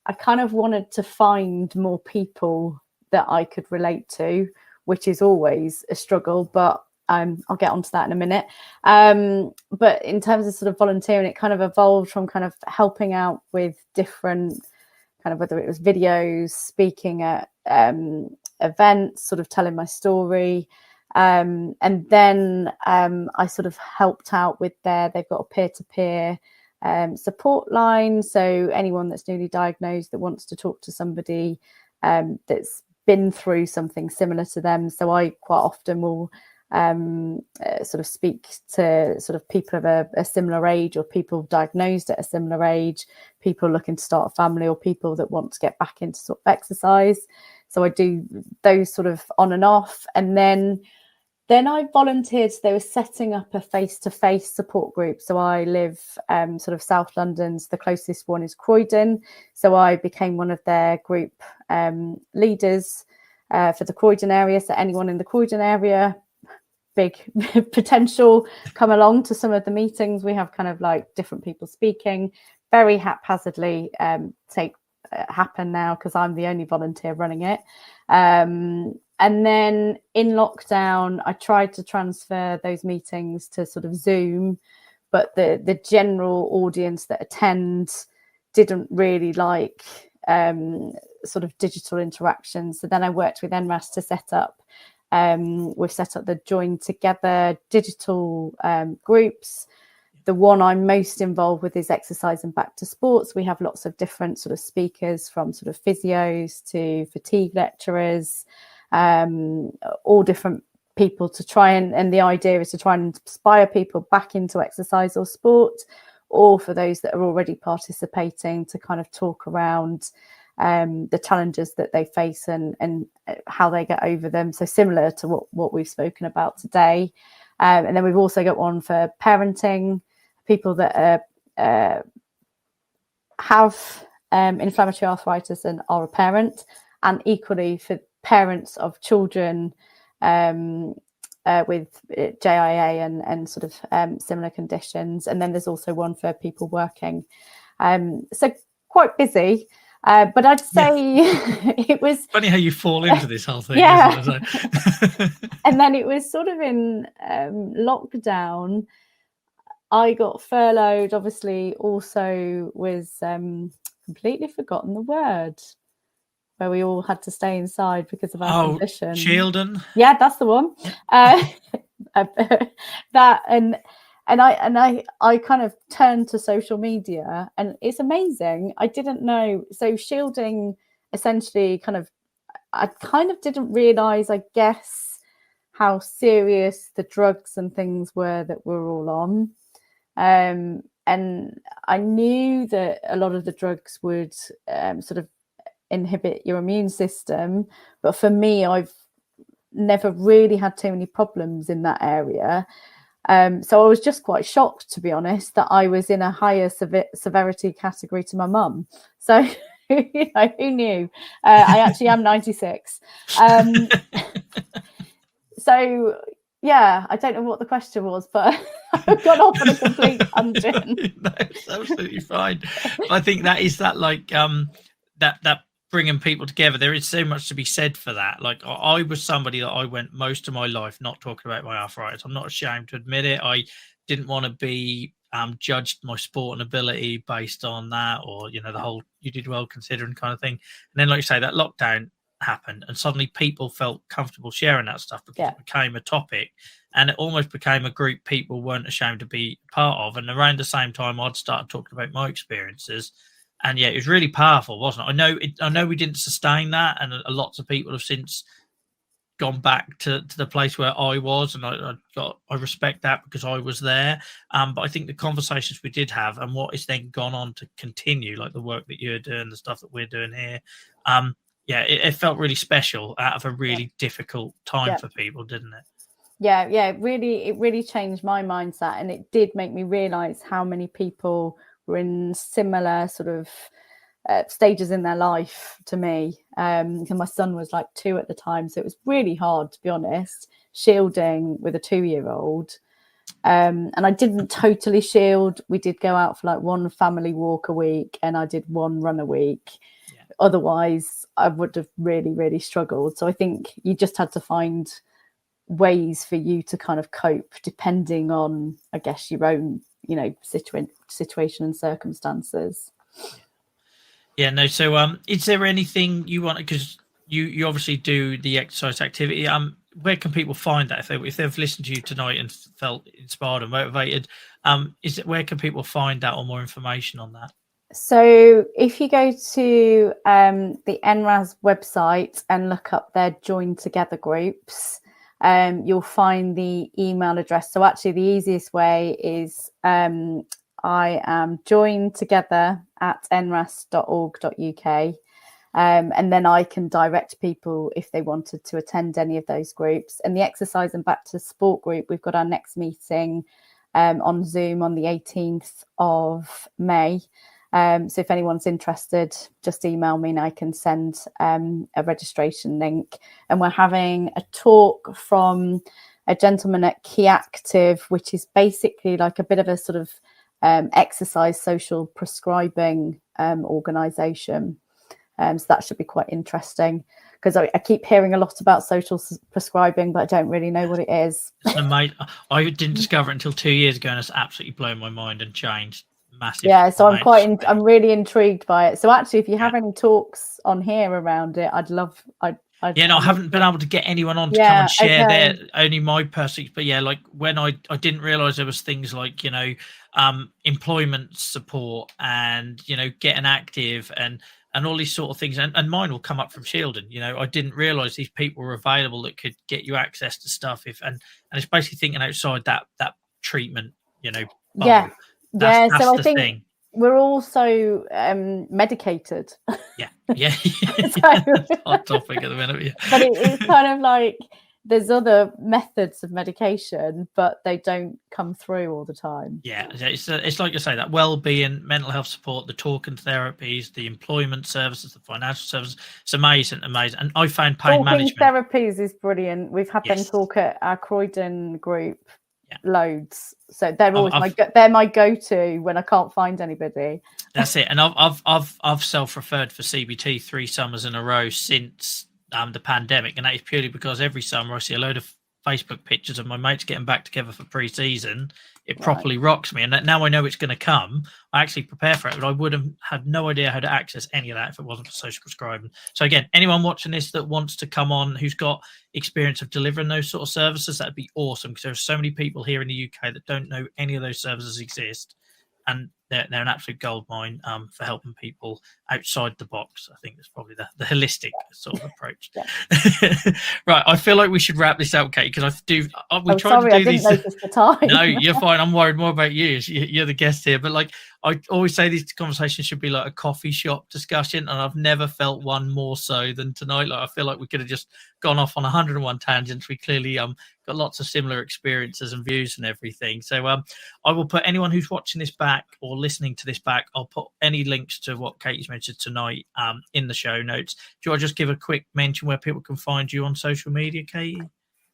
I kind of wanted to find more people that I could relate to, which is always a struggle, but I'll get onto that in a minute. But in terms of sort of volunteering, it kind of evolved from kind of helping out with different kind of, whether it was videos, speaking at events, sort of telling my story. And then I sort of helped out with they've got a peer-to-peer support line. So anyone that's newly diagnosed that wants to talk to somebody that's been through something similar to them. So I quite often will sort of speak to sort of people of a similar age, or people diagnosed at a similar age, people looking to start a family, or people that want to get back into sort of exercise. So I do those sort of on and off. And then I volunteered. They were setting up a face-to-face support group. So I live sort of South London. So the closest one is Croydon. So I became one of their group leaders for the Croydon area. So anyone in the Croydon area, big potential, come along to some of the meetings. We have kind of like different people speaking, very haphazardly happen now because I'm the only volunteer running it. And then in lockdown, I tried to transfer those meetings to sort of Zoom, but the general audience that attend didn't really like sort of digital interactions. So then I worked with NRAS to set up, we've set up the Join Together digital groups. The one I'm most involved with is Exercise and Back to Sports. We have lots of different sort of speakers, from sort of physios to fatigue lecturers, all different people to try and the idea is to try and inspire people back into exercise or sport, or for those that are already participating to kind of talk around the challenges that they face and how they get over them. So similar to what we've spoken about today. And then we've also got one for parenting, people that have inflammatory arthritis and are a parent, and equally for parents of children with JIA and sort of similar conditions. And then there's also one for people working. So quite busy. But I'd say it was funny how you fall into this whole thing, yeah. isn't it? And then it was sort of in lockdown. I got furloughed, obviously, also was completely forgotten the word, where we all had to stay inside because of our condition. Shieldon. Yeah, that's the one. Yeah. That and I kind of turned to social media, and it's amazing. I didn't know. So shielding essentially I kind of didn't realize, I guess, how serious the drugs and things were that we're all on. And I knew that a lot of the drugs would sort of inhibit your immune system, but for me, I've never really had too many problems in that area. So I was just quite shocked, to be honest, that I was in a higher severity category to my mum. So who knew? I actually am 96. So yeah, I don't know what the question was, but I've gone off on a complete tangent. No, it's absolutely fine. I think that is that that bringing people together. There is so much to be said for that. Like I was somebody that I went most of my life not talking about my arthritis. I'm not ashamed to admit it. I didn't want to be judged my sport and ability based on that, or the whole "you did well considering" kind of thing. And then, like you say, that lockdown happened, and suddenly people felt comfortable sharing that stuff because it became a topic, and it almost became a group people weren't ashamed to be part of. And around the same time, I'd started talking about my experiences, and it was really powerful, wasn't it? I know we didn't sustain that, and lots of people have since gone back to the place where I was, and I respect that because I was there. But I think the conversations we did have, and what is then gone on to continue, like the work that you're doing, the stuff that we're doing here, it felt really special out of a really difficult time for people, didn't it? Yeah, it really changed my mindset, and it did make me realize how many people were in similar sort of stages in their life to me. And my son was like 2 at the time, so it was really hard, to be honest, shielding with a 2-year-old. And I didn't totally shield. We did go out for like 1 family walk a week, and I did 1 run a week. Otherwise I would have really, really struggled. So I think you just had to find ways for you to kind of cope depending on, I guess, your own, situation and circumstances. So is there anything you want, because you obviously do the exercise activity, where can people find that if they've listened to you tonight and felt inspired and motivated? Where can people find that or more information on that? So if you go to the NRAS website and look up their Join Together groups, you'll find the email address. So actually the easiest way is I am jointogether@nras.org.uk. And then I can direct people if they wanted to attend any of those groups. And the Exercise and Back to Sport group, we've got our next meeting on Zoom on the 18th of May. So if anyone's interested, just email me and I can send a registration link. And we're having a talk from a gentleman at Key Active, which is basically like a bit of a sort of exercise social prescribing organisation. So that should be quite interesting, because I keep hearing a lot about social prescribing, but I don't really know what it is. I didn't discover it until 2 years ago, and it's absolutely blown my mind and changed massively. Yeah, so I'm really intrigued by it. So actually, if you have any talks on here around it, I'd love. I haven't been able to get anyone on to come and share their only my personal. But like when I didn't realize there was things like employment support and getting active and all these sort of things, and mine will come up from shielding. I didn't realize these people were available that could get you access to stuff and it's basically thinking outside that treatment bubble. So I think we're also medicated. It's a hot topic at the minute. But it's kind of like there's other methods of medication, but they don't come through all the time. It's like you say, that well-being, mental health support, the talking therapies, the employment services, the financial services. It's amazing. And I found pain management therapies is brilliant. We've had them talk at our Croydon group loads. So they're always they're my go-to when I can't find anybody. That's it. And I've self-referred for CBT 3 summers in a row since the pandemic, and that is purely because every summer I see a load of Facebook pictures of my mates getting back together for pre-season. It properly rocks me, and now I know it's going to come. I actually prepare for it, but I would have had no idea how to access any of that if it wasn't for social prescribing. So again, anyone watching this that wants to come on, who's got experience of delivering those sort of services, that'd be awesome, because there are so many people here in the UK that don't know any of those services exist, and they're an absolute gold mine for helping people outside the box. I think that's probably the holistic sort of approach. Right, I feel like we should wrap this up, Katie, because we tried to do these. Notice the time. No, you're fine. I'm worried more about you. You're the guest here, but like I always say, these conversations should be like a coffee shop discussion, and I've never felt one more so than tonight. Like I feel like we could have just gone off on 101 tangents. We clearly got lots of similar experiences and views and everything. So I will put anyone who's watching this back or listening to this back, I'll put any links to what Katie's mentioned tonight in the show notes. Do you want to just give a quick mention where people can find you on social media, Katie?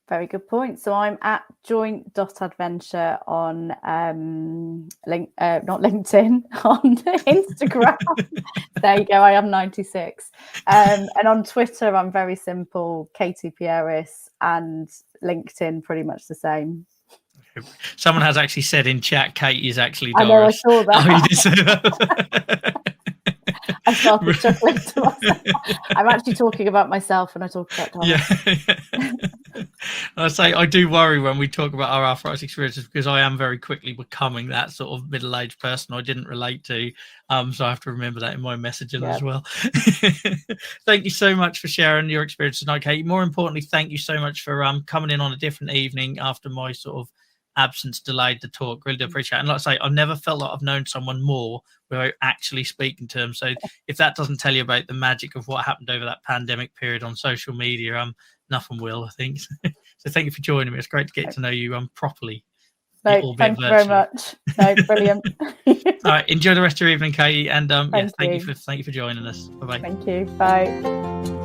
Very good point. So I'm at joint.adventure on not LinkedIn, on Instagram. There you go. I am 96. And on Twitter, I'm very simple, Katy Pieris, and LinkedIn, pretty much the same. Someone has actually said in chat, Katie is actually Doris. I know, I saw that. Oh, you did say that? I started chuckling to myself. I'm actually talking about myself when I talk about Doris. Yeah. I say I do worry when we talk about our arthritis experiences, because I am very quickly becoming that sort of middle-aged person I didn't relate to. So I have to remember that in my messaging as well. Thank you so much for sharing your experience tonight, Katie. More importantly, thank you so much for coming in on a different evening after my sort of absence delayed the talk. Really do appreciate it. And like I say, I've never felt like I've known someone more without actually speaking to them. So if that doesn't tell you about the magic of what happened over that pandemic period on social media, nothing will, I think. So thank you for joining me. It's great to get to know you properly. No, thank you very much. No, brilliant. All right, enjoy the rest of your evening, Katie, and thank you for joining us. Bye bye. Thank you. Bye.